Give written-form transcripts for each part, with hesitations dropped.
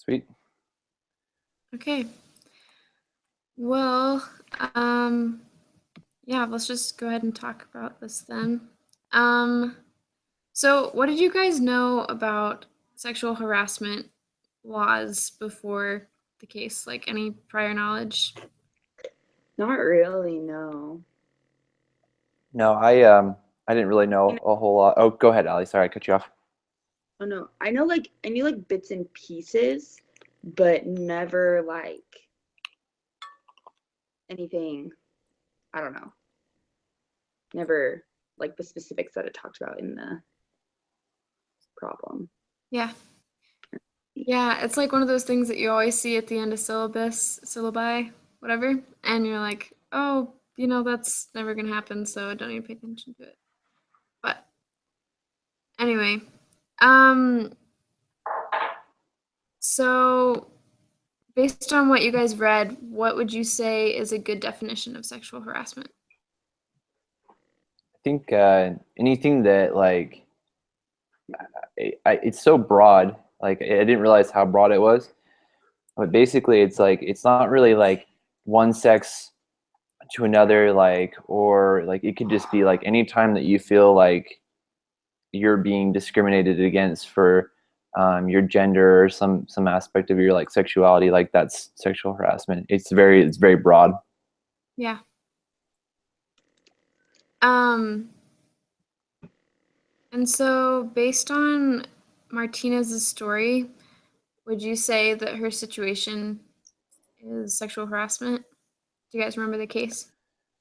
Sweet. Okay. Well, um, yeah, let's just go ahead and talk about this then. Um, so what did you guys know about sexual harassment laws before the case? Like any prior knowledge? Not really, no. No, I didn't really You know know, a whole lot. Oh, go ahead, Ali. Sorry, I cut you off. oh no, I knew like bits and pieces, but never like anything. I don't know. Never like the specifics that it talked about in the problem. Yeah. Yeah, it's like one of those things that you always see at the end of syllabi, whatever, and you're like, oh, that's never gonna happen, so I don't need to pay attention to it. But anyway, um, so based on what you guys read, what would you say is a good definition of sexual harassment? I think anything that like it's so broad. Like I didn't realize how broad it was. But basically, it's like it's not really like one sex to another, like or like it could just be like any time that you feel like you're being discriminated against for your gender or some aspect of your like sexuality, like that's sexual harassment. It's very broad. Yeah. Um, and so based on Martinez's story, would you say that her situation is sexual harassment? Do you guys remember the case?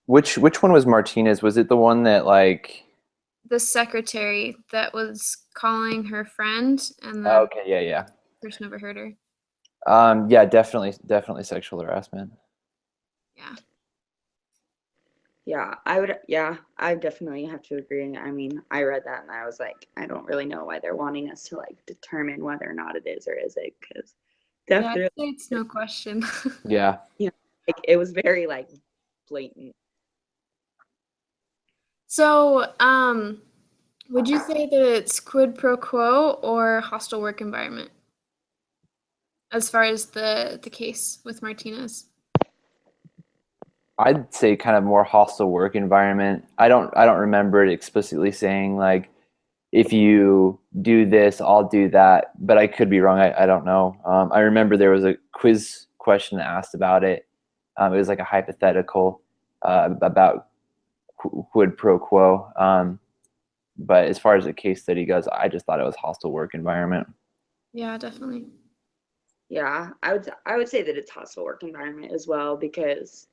Which one was Martinez? Was it the one that like? The secretary that was calling her friend and Oh, the okay, yeah, yeah. person overheard her. Yeah, definitely sexual harassment. Yeah. Yeah, I definitely have to agree. I mean, I read that and I was like, I don't really know why they're wanting us to like determine whether or not it is or isn't, because Yeah, I'd definitely, say it's no question. Yeah. you know, like it was very like blatant. So, would you say that it's quid pro quo or hostile work environment as far as the case with Martinez? I'd say kind of more hostile work environment. I don't remember it explicitly saying like if you do this, I'll do that, but I could be wrong. I don't know. I remember there was a quiz question asked about it. It was like a hypothetical about quid pro quo. But as far as the case study goes, I just thought it was hostile work environment. Yeah, definitely. Yeah, I would say that it's hostile work environment as well because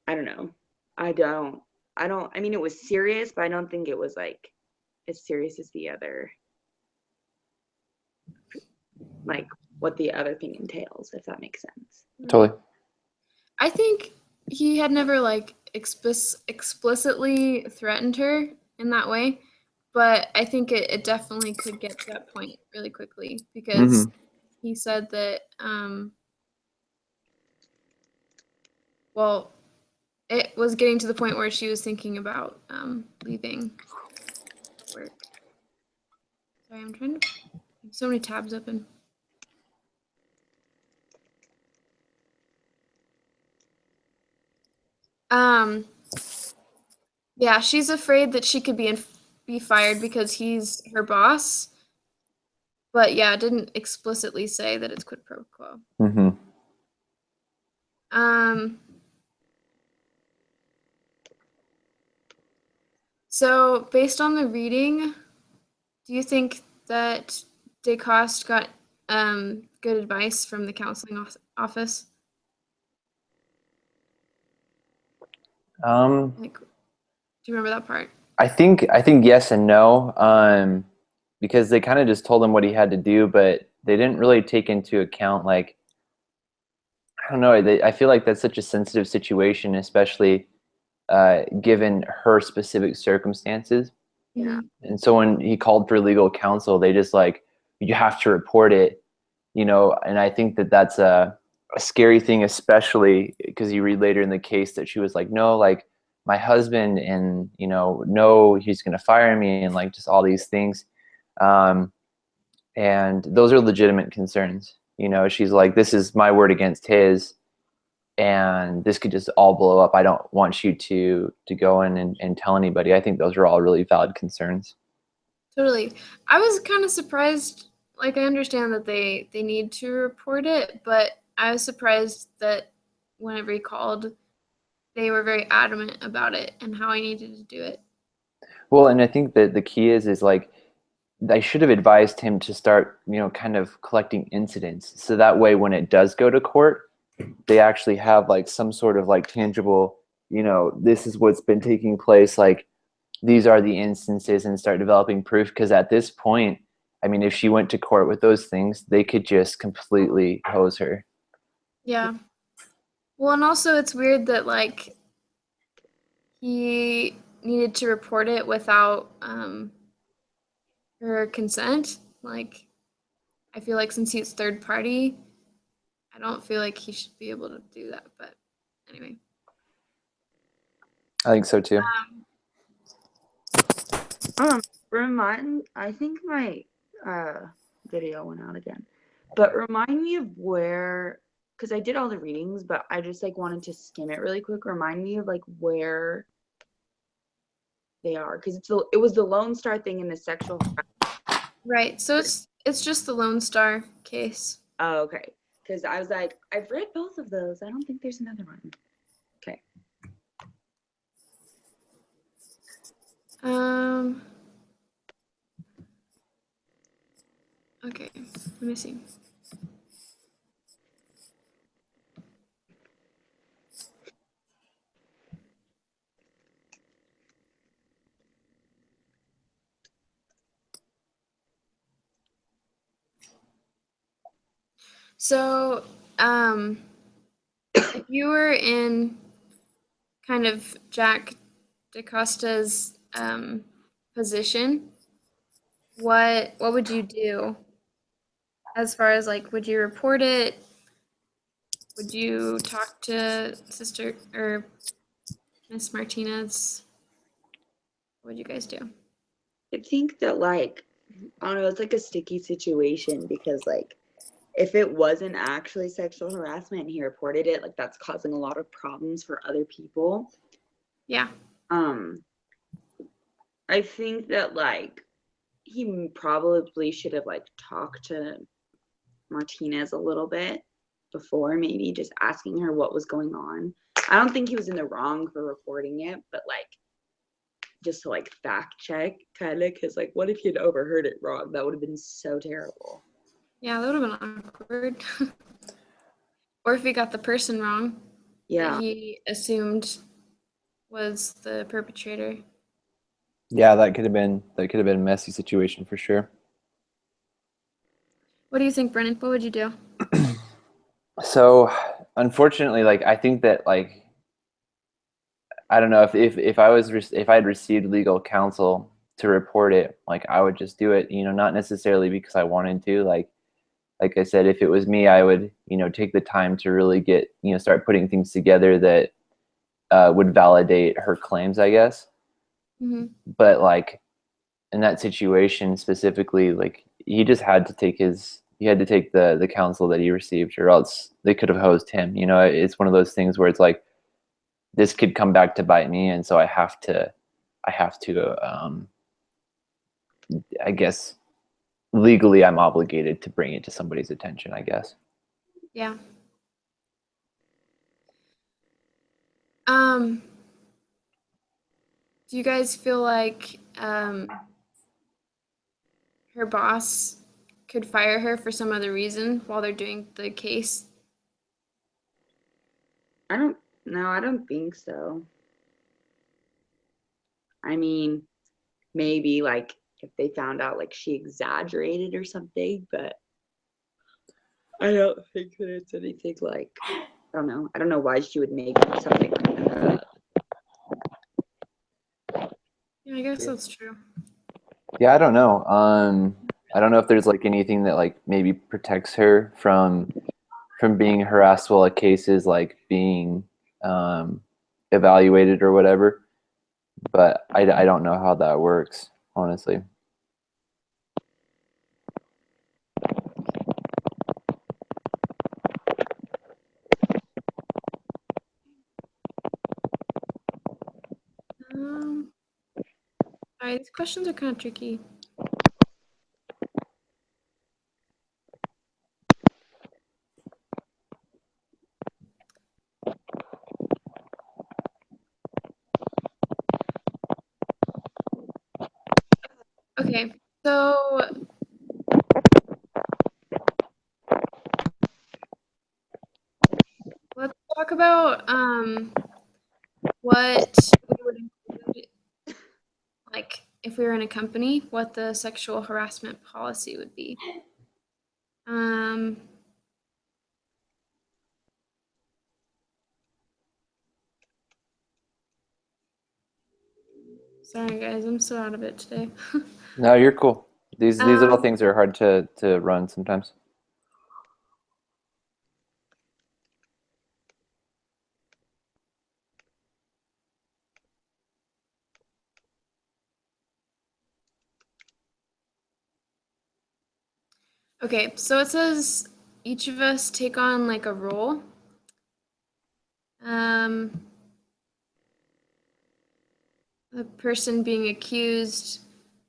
I don't know. I don't I mean it was serious, but I don't think it was like as serious as the other like what the other thing entails, if that makes sense. Right. Totally. I think he had never like explicitly threatened her in that way, but I think it definitely could get to that point really quickly because Mm-hmm. he said that well, it was getting to the point where she was thinking about leaving work. Sorry, I'm trying to I have so many tabs open. Um, yeah, she's afraid that she could be fired because he's her boss. But yeah, it didn't explicitly say that it's quid pro quo. Mm-hmm. Um, so based on the reading, do you think that DeCoste got good advice from the counseling office? Like, do you remember that part? I think yes and no, because they kind of just told him what he had to do, but they didn't really take into account like I don't know. I feel like that's such a sensitive situation, especially given her specific circumstances. Yeah. Mhm. And so when he called for legal counsel, they just like you have to report it, And I think that that's a scary thing, especially because you read later in the case that she was like, no, like my husband, and no, he's gonna fire me, and like just all these things, and those are legitimate concerns. You know, she's like, this is my word against his, and this could just all blow up. I don't want you to go in and tell anybody. I think those are all really valid concerns. Totally. I was kind of surprised. Like, I understand that they need to report it, but I was surprised that whenever he called, they were very adamant about it and how I needed to do it. Well, and I think that the key is like, I should have advised him to start, you know, kind of collecting incidents. So that way, when it does go to court, they actually have like some sort of like tangible, you know, this is what's been taking place. Like, these are the instances, and start developing proof. Because at this point, I mean, if she went to court with those things, they could just completely hose her. Yeah. Well, and also it's weird that like he needed to report it without her consent. Like, I feel like since he's third party, I don't feel like he should be able to do that. But anyway. I think so too. I think my video went out again. But remind me of where, because I did all the readings, but I just like wanted to skim it really quick. Remind me of like where they are, because it was the Lone Star thing in the sexual. Right. So it's just the Lone Star case. Oh, okay. Because I was like, I've read both of those. I don't think there's another one. Okay. Okay. Let me see. So, if you were in kind of Jack DaCosta's position, what would you do? As far as like, would you report it? Would you talk to Sister or Miss Martinez? What would you guys do? I think that like, I don't know, it's like a sticky situation because like, if it wasn't actually sexual harassment and he reported it, like that's causing a lot of problems for other people. Yeah. I think that like he probably should have like talked to Martinez a little bit before, maybe just asking her what was going on. I don't think he was in the wrong for reporting it, but like just to like fact check kind of, because like what if he had overheard it wrong? That would have been so terrible. Yeah, that would have been awkward. Or if he got the person wrong. Yeah. That he assumed was the perpetrator. Yeah, that could have been a messy situation for sure. What do you think, Brennan? What would you do? So, unfortunately, like, I think that like, I don't know if I was if I had received legal counsel to report it, like I would just do it. You know, not necessarily because I wanted to. Like I said, if it was me, I would, you know, take the time to really get, you know, start putting things together that would validate her claims, I guess. Mm-hmm. But like in that situation specifically, like he just had to take the counsel that he received, or else they could have hosed him. You know, it's one of those things where it's like, this could come back to bite me, and so I have to I guess legally I'm obligated to bring it to somebody's attention, I guess. Yeah. Do you guys feel like her boss could fire her for some other reason while they're doing the case? I don't think so. I mean, maybe like if they found out like she exaggerated or something, but I don't think that it's anything like, I don't know. I don't know why she would make something like that. Yeah, I guess that's true. Yeah, I don't know. I don't know if there's like anything that like maybe protects her from being harassed while a case is like being evaluated or whatever. But I don't know how that works, honestly. All right, these questions are kind of tricky. Okay, so let's talk about what we would include, like if we were in a company, what the sexual harassment policy would be. Sorry guys, I'm so out of it today. No, you're cool. These little Um, things are hard to run sometimes. okay, so it says each of us take on like a role. The person being accused,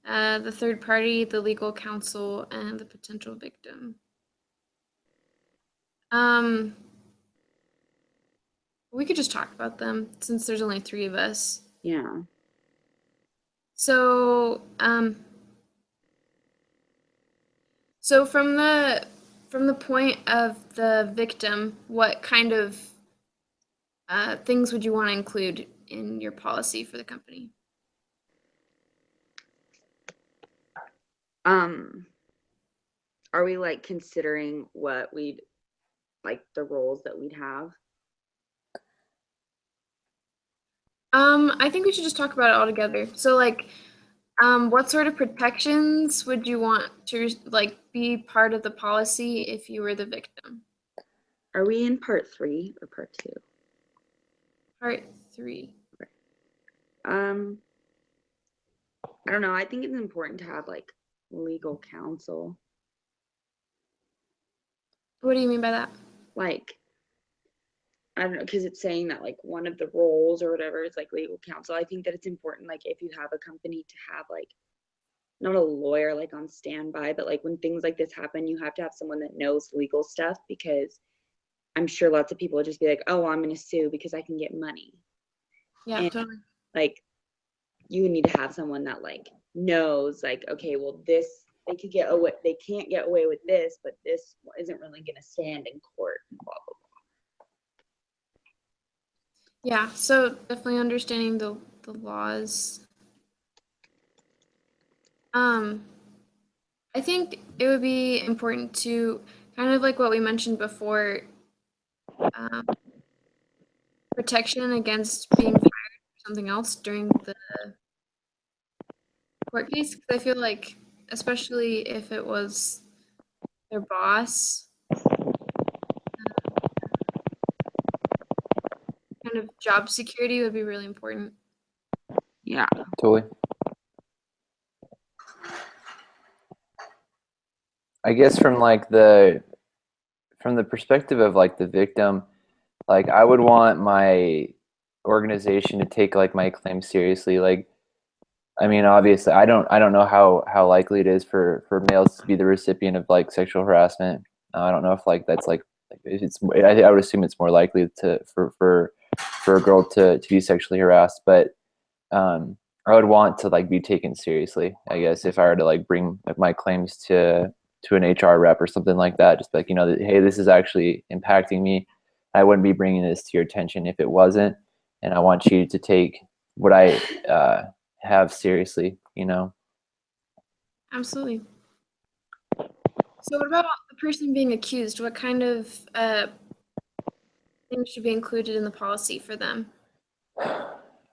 the third party, the legal counsel, and the potential victim. We could just talk about them since there's only 3 of us. Yeah. So, so from the point of the victim, what kind of things would you want to include in your policy for the company? Are we like considering what we'd like the roles that we'd have? I think we should just talk about it all together. So like, what sort of protections would you want to like be part of the policy if you were the victim? Are we in part 3 or part 2? Part 3. I don't know. I think it's important to have like legal counsel. What do you mean by that? Like, I don't know, because it's saying that like one of the roles or whatever is like legal counsel. I think that it's important, like if you have a company, to have like not a lawyer like on standby, but like when things like this happen, you have to have someone that knows legal stuff, because I'm sure lots of people would just be like, oh, I'm going to sue because I can get money. Yeah, And totally. like you need to have someone that like knows like, okay, well, this they could get away, they can't get away with this, but this isn't really going to stand in court, blah blah Yeah, so definitely understanding the laws. I think it would be important to kind of like what we mentioned before, protection against being fired for something else during the court case. Because I feel like, especially if it was their boss, kind of job security would be really important. yeah. Totally. I guess from the perspective of like the victim, like I would want my organization to take like my claim seriously. Like, I mean, obviously, I don't know how likely it is for males to be the recipient of like sexual harassment. I don't know if like that's like if it's. I would assume it's more likely to for a girl to be sexually harassed, but I would want to like be taken seriously. I guess if I were to like bring like, my claims to an HR rep or something like that, just like, you know, that, hey, this is actually impacting me. I wouldn't be bringing this to your attention if it wasn't, and I want you to take what I have seriously. You know. Absolutely. So what about the person being accused? What kind of things should be included in the policy for them?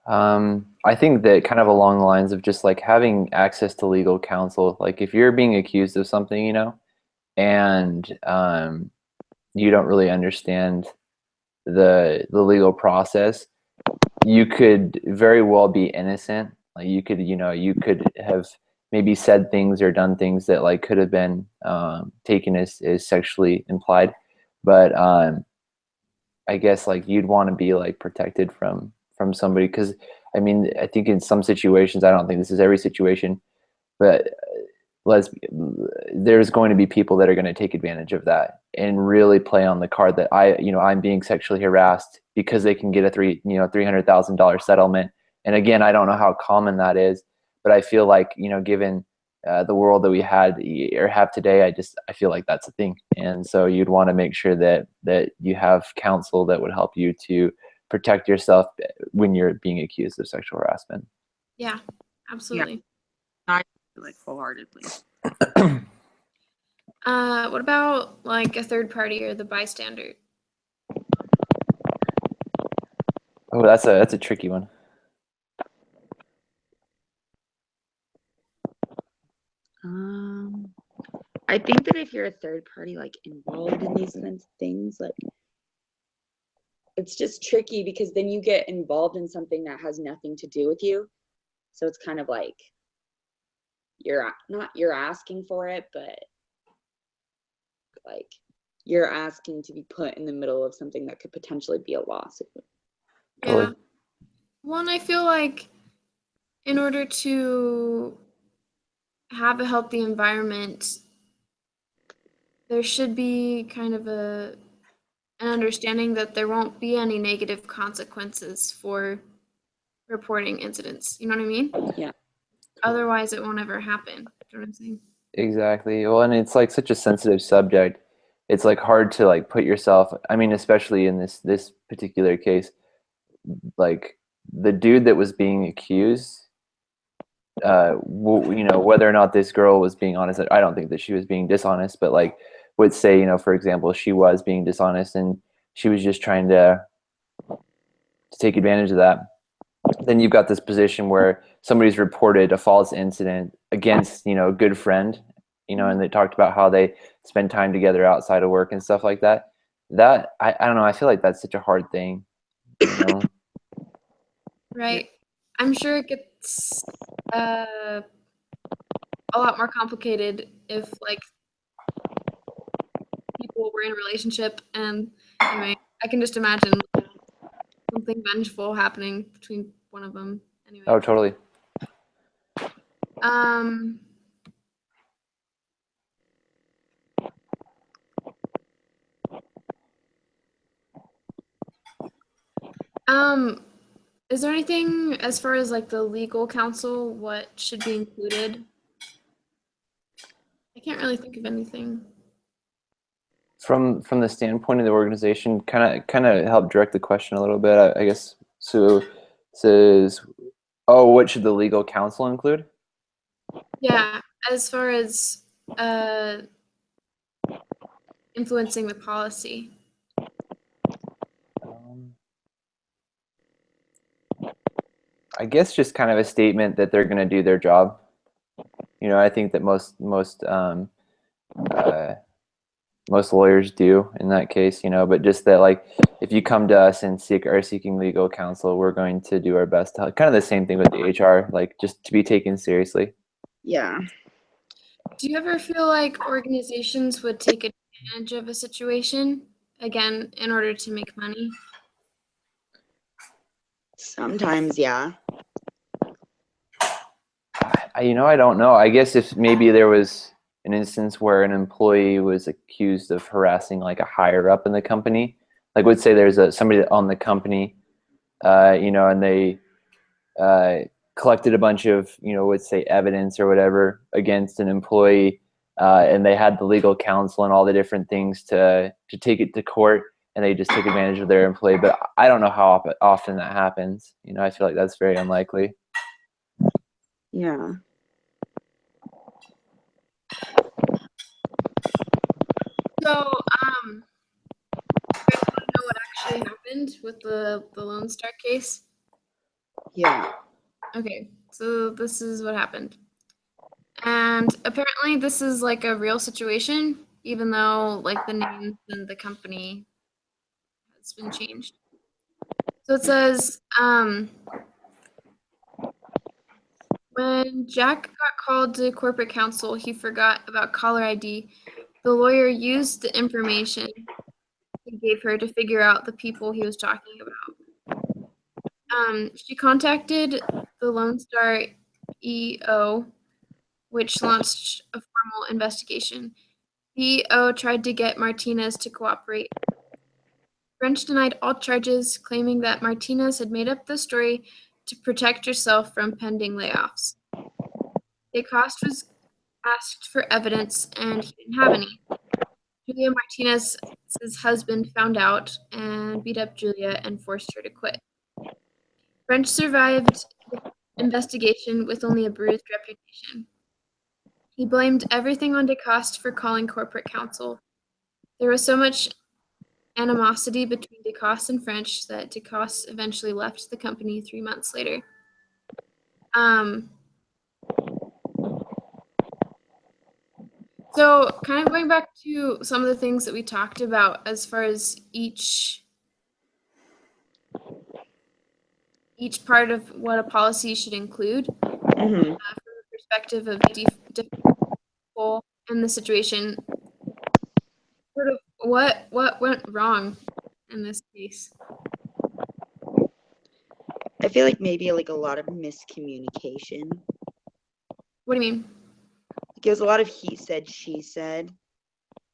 I think that kind of along the lines of just like having access to legal counsel. Like if you're being accused of something, you know, and you don't really understand the legal process, you could very well be innocent. Like you could, you know, you could have maybe said things or done things that like could have been taken as sexually implied, but I guess like you'd want to be like protected from somebody, because I mean, I think in some situations, I don't think this is every situation, but let's there's going to be people that are going to take advantage of that and really play on the card that I'm being sexually harassed, because they can get a $300,000 settlement. And again, I don't know how common that is, but I feel like, given the world that we had or have today, I feel like that's a thing. And so you'd want to make sure that you have counsel that would help you to protect yourself when you're being accused of sexual harassment. Yeah, absolutely. I like wholeheartedly. What about like a third party or the bystander? Oh, that's a tricky one. I think that if you're a third party, like involved in these kinds of things, like it's just tricky, because then you get involved in something that has nothing to do with you. So it's kind of like you're asking for it, but like you're asking to be put in the middle of something that could potentially be a lawsuit. Totally. Yeah. One, I feel like in order to have a healthy environment, there should be kind of an understanding that there won't be any negative consequences for reporting incidents. You know what I mean? Yeah. Otherwise, it won't ever happen. You know what I'm saying? Exactly. Well, and it's like such a sensitive subject. It's like hard to like put yourself, I mean, especially in this particular case, like the dude that was being accused, whether or not this girl was being honest, I don't think that she was being dishonest, but like would say, for example, she was being dishonest and she was just trying to take advantage of that. Then you've got this position where somebody's reported a false incident against, a good friend, and they talked about how they spend time together outside of work and stuff like that. That I don't know, I feel like that's such a hard thing, Right. I'm sure it gets a lot more complicated if like people were in a relationship, and anyway, I can just imagine something vengeful happening between one of them. Anyway. Oh, totally. Um. Is there anything as far as like the legal counsel, what should be included? I can't really think of anything. From the standpoint of the organization, kind of help direct the question a little bit, I guess. So says, oh, what should the legal counsel include? Yeah, as far as influencing the policy. I guess just kind of a statement that they're going to do their job. I think that most lawyers do in that case, but just that, like, if you come to us and are seeking legal counsel, we're going to do our best to help. Kind of the same thing with the HR, like just to be taken seriously. Yeah. Do you ever feel like organizations would take advantage of a situation, again, in order to make money? Sometimes, yeah. I don't know. I guess if maybe there was an instance where an employee was accused of harassing like a higher up in the company, like let's say there's somebody on the company, and they collected a bunch of, let's say evidence or whatever against an employee, and they had the legal counsel and all the different things to take it to court, and they just took advantage of their employee. But I don't know how often that happens. I feel like that's very unlikely. Yeah. So, you guys want to know what actually happened with the Lone Star case? Yeah. Okay, so this is what happened. And apparently this is like a real situation, even though like the name and the company has been changed. So it says, when Jack got called to corporate counsel, he forgot about caller ID. The lawyer used the information he gave her to figure out the people he was talking about. She contacted the Lone Star EO, which launched a formal investigation. The EO tried to get Martinez to cooperate. French denied all charges, claiming that Martinez had made up the story to protect herself from pending layoffs. DeCoste was asked for evidence, and he didn't have any. Julia Martinez's husband found out and beat up Julia and forced her to quit. French survived the investigation with only a bruised reputation. He blamed everything on DeCoste for calling corporate counsel. There was so much animosity between DeCoste and French that DeCoste eventually left the company 3 months later. So kind of going back to some of the things that we talked about as far as each part of what a policy should include, from the perspective of different people in the situation, sort of what went wrong in this case? I feel like maybe like a lot of miscommunication. What do you mean? Like, it was a lot of he said, she said,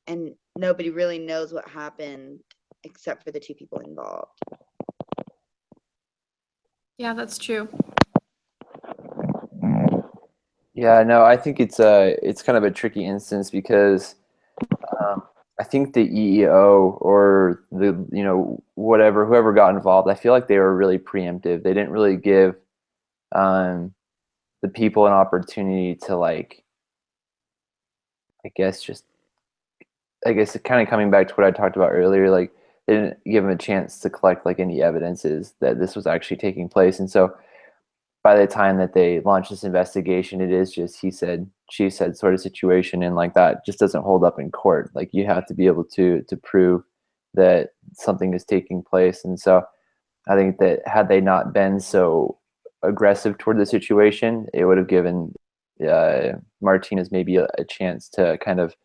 and nobody really knows what happened except for the two people involved. Yeah, that's true. Yeah, no, I think it's kind of a tricky instance because I think the EEO or the whoever got involved, I feel like they were really preemptive. They didn't really give the people an opportunity to like, I guess kind of coming back to what I talked about earlier, like they didn't give them a chance to collect like any evidences that this was actually taking place. And so by the time that they launch this investigation, it is just he said, she said sort of situation, and like that just doesn't hold up in court. Like you have to be able to prove that something is taking place. And so I think that had they not been so aggressive toward the situation, it would have given Martinez maybe a chance to kind of,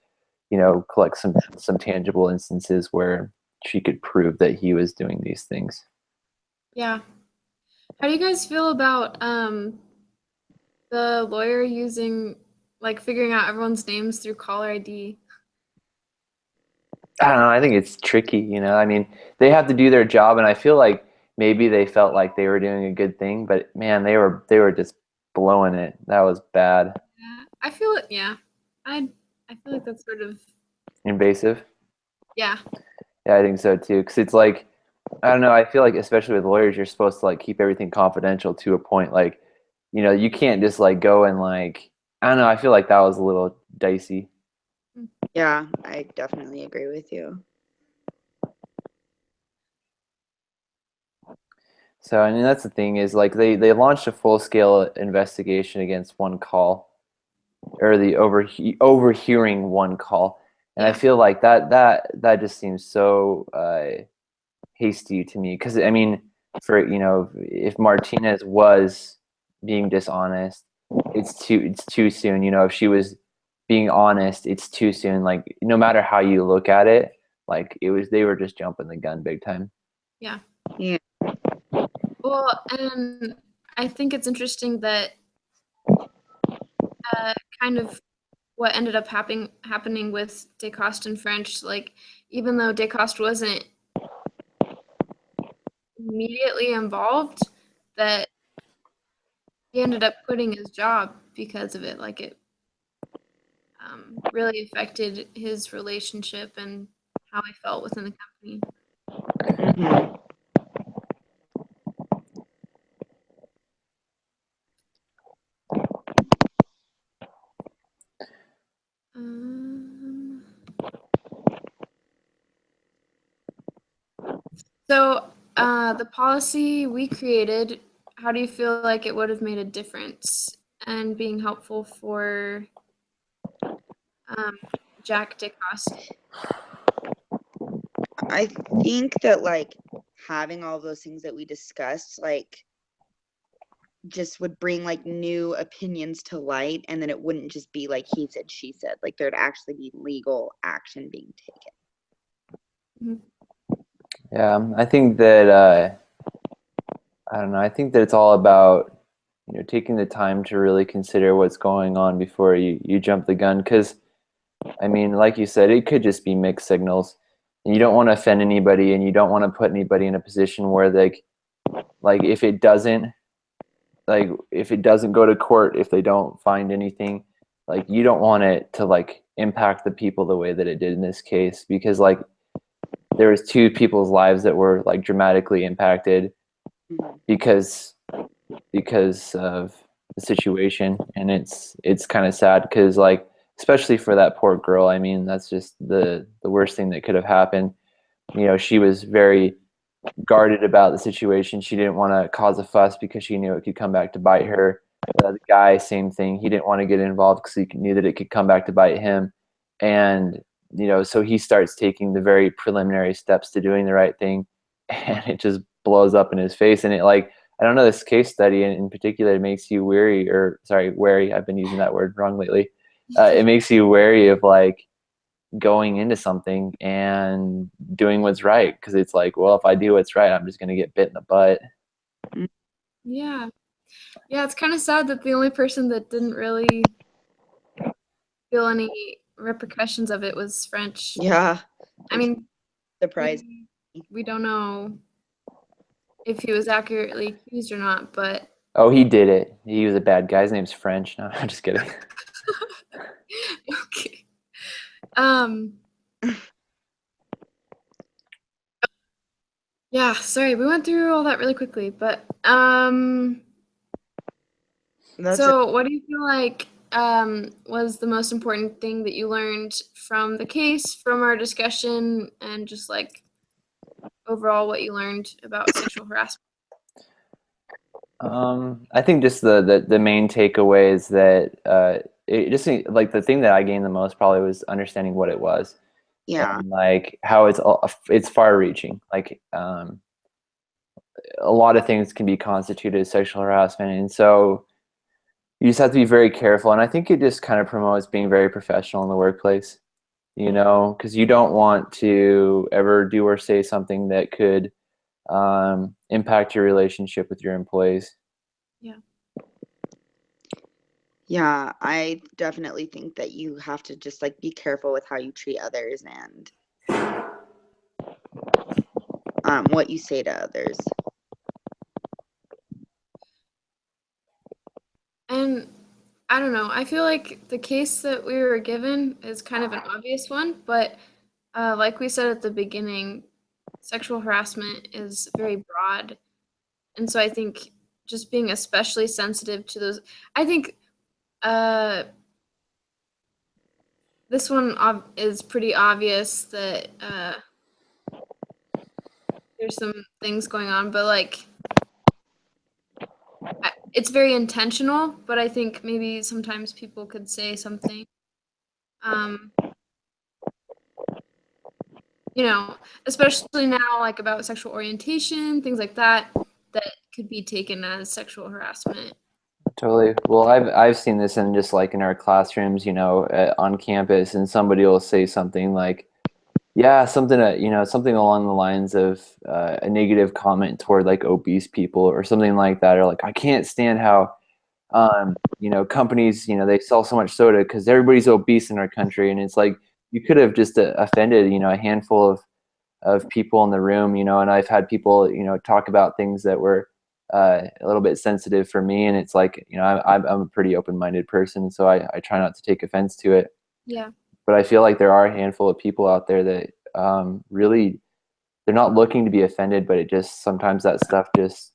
collect some tangible instances where she could prove that he was doing these things. Yeah. How do you guys feel about the lawyer using, like, figuring out everyone's names through caller ID? I don't know. I think it's tricky, I mean, they have to do their job, and I feel like maybe they felt like they were doing a good thing, but man, they were just blowing it. That was bad. Yeah, I feel it. Yeah, I feel like that's sort of, Invasive. yeah. Yeah, I think so too. Because it's like, I don't know. I feel like especially with lawyers, you're supposed to like keep everything confidential to a point. Like, you can't just like go and like, I don't know. I feel like that was a little dicey. Yeah, I definitely agree with you. So, I mean, that's the thing is like they launched a full scale investigation against one call, or the overhearing one call, and I Yeah. feel like that just seems so hasty to me. Because I mean, for if Martinez was being dishonest, it's too soon. If she was being honest, it's too soon. Like no matter how you look at it, like they were just jumping the gun big time. Yeah. Yeah. Well, and I think it's interesting that kind of what ended up happening with DeCoste and French, like even though DeCoste wasn't immediately involved, that he ended up quitting his job because of it. Like it really affected his relationship and how he felt within the company. Mhm. So the policy we created, how do you feel like it would have made a difference and being helpful for Jack DeCoste? I think that like having all those things that we discussed, like just would bring like new opinions to light, and then it wouldn't just be like he said, she said. Like there'd actually be legal action being taken. Mhm. Yeah, I think that I don't know. I think that it's all about, taking the time to really consider what's going on before you jump the gun. Because, I mean, like you said, it could just be mixed signals. And you don't want to offend anybody, and you don't want to put anybody in a position where like if it doesn't go to court, if they don't find anything, like you don't want it to like impact the people the way that it did in this case, because like there was two people's lives that were like dramatically impacted Mhm. because of the situation, and it's kind of sad because like especially for that poor girl. I mean, that's just the worst thing that could have happened. She was very guarded about the situation. She didn't want to cause a fuss because she knew it could come back to bite her. The guy, same thing. He didn't want to get involved because he knew that it could come back to bite him. And, so he starts taking the very preliminary steps to doing the right thing, and it just blows up in his face. And it like, I don't know, this case study in particular, it makes you weary, or sorry, wary. I've been using that word wrong lately. It makes you wary of like going into something and doing what's right, because it's like, well, if I do what's right, I'm just going to get bit in the butt. Yeah. Yeah, it's kind of sad that the only person that didn't really feel any repercussions of it was French. Yeah. I mean, Surprise. we don't know if he was accurately accused or not, but Oh, he did it. He was a bad guy. His name's French. No, I'm just kidding. okay. Um, yeah, sorry, we went through all that really quickly, but That's so what do you feel like was the most important thing that you learned from the case, from our discussion, and just like overall what you learned about sexual harassment? I think just the main takeaway is that it just like the thing that I gained the most probably was understanding what it was, yeah. and like how it's far reaching. Like a lot of things can be constituted as sexual harassment, and so you just have to be very careful. And I think it just kind of promotes being very professional in the workplace, because you don't want to ever do or say something that could impact your relationship with your employees. Yeah. Yeah, I definitely think that you have to just like be careful with how you treat others and what you say to others. And I don't know, I feel like the case that we were given is kind of an obvious one, but like we said at the beginning, sexual harassment is very broad. And so I think just being especially sensitive to those, I think uh, this one is pretty obvious that there's some things going on, but like it's very intentional. But I think maybe sometimes people could say something, um, you know, especially now, like about sexual orientation, things like that, that could be taken as sexual harassment. Totally. Well, I've seen this in just like in our classrooms, on campus, and somebody will say something like, yeah, something something along the lines of a negative comment toward like obese people or something like that, or like, I can't stand how companies, they sell so much soda because everybody's obese in our country. And it's like you could have just offended, a handful of people in the room, and I've had people, talk about things that were a little bit sensitive for me. And it's like, I'm a pretty open-minded person, so I try not to take offense to it. Yeah. But I feel like there are a handful of people out there that really, they're not looking to be offended, but it just sometimes that stuff just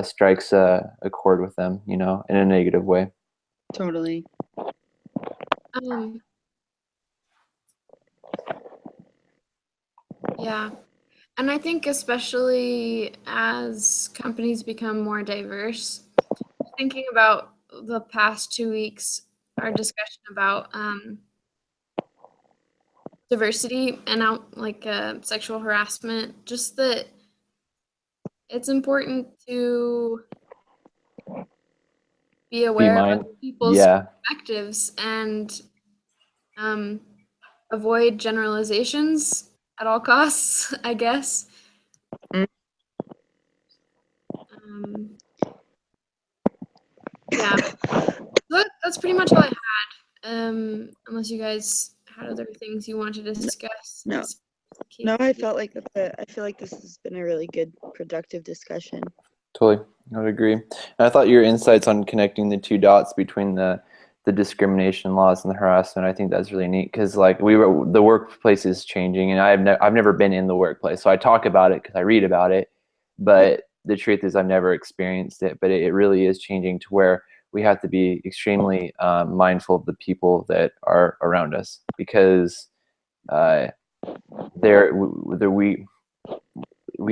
strikes a chord with them, in a negative way. Totally. Um, yeah. And I think especially as companies become more diverse, thinking about the past 2 weeks, our discussion about diversity and out like sexual harassment, just that it's important to be Be aware of mine. other people's Yeah, perspectives and um, avoid generalizations at all costs, I guess. Mm. Yeah, that's pretty much all I had. Unless you guys had other things you wanted to discuss. No. as No, I felt like I feel like this has been a really good, productive discussion. Totally, I would agree. And I thought your insights on connecting the two dots between the discrimination laws and the harassment, I think that's really neat because like the workplace is changing, and I've never been in the workplace, so I talk about it because I read about it, but the truth is I've never experienced it. But it really is changing to where we have to be extremely mindful of the people that are around us because we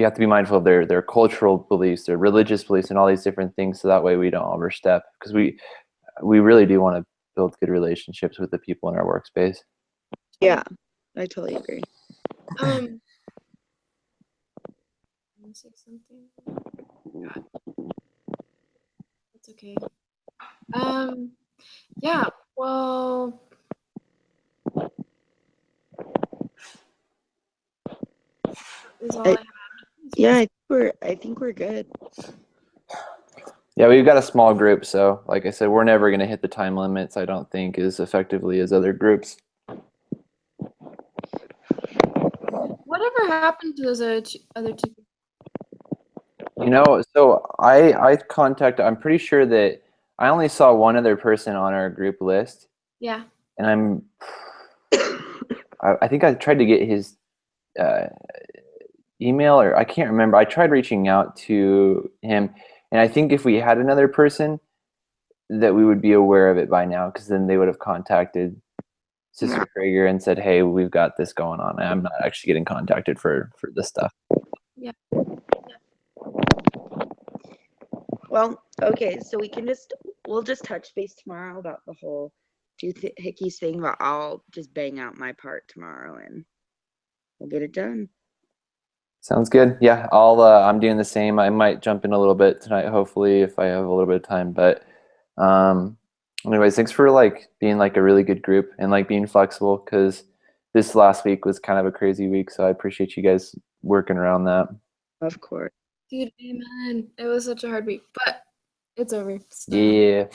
have to be mindful of their cultural beliefs, their religious beliefs, and all these different things, so that way we don't overstep because we really do want to build good relationships with the people in our workspace. Yeah, I totally agree. Want to say something? That's okay. Yeah. Well. That was all I had. Yeah, I think we're good. Yeah, we've got a small group, so like I said, we're never going to hit the time limits, I don't think, as effectively as other groups. Whatever happened to those other two people? You know, so I'm pretty sure that I only saw one other person on our group list, Yeah. and I think I tried to get his email, or I can't remember. I tried reaching out to him, and I think if we had another person, that we would be aware of it by now, because then they would have contacted Sister Krager and said, "Hey, we've got this going on. I'm not actually getting contacted for this stuff." Yeah. Well, okay, so we'll just touch base tomorrow about the whole Hickey's thing, but I'll just bang out my part tomorrow and we'll get it done. Sounds good. Yeah, I'm doing the same. I might jump in a little bit tonight, hopefully, if I have a little bit of time. But anyways, thanks for like being like a really good group and like being flexible, because this last week was kind of a crazy week. So I appreciate you guys working around that. Of course. Dude, amen. It was such a hard week, but it's over. So. Yeah.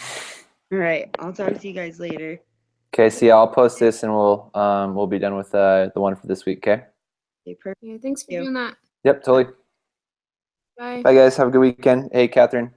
All right, I'll talk to you guys later. Okay, so yeah, I'll post this and we'll be done with the one for this week. Okay. Okay, perfect. Yeah, thanks for doing that. Yep, totally. Bye. Bye guys. Have a good weekend. Hey, Catherine.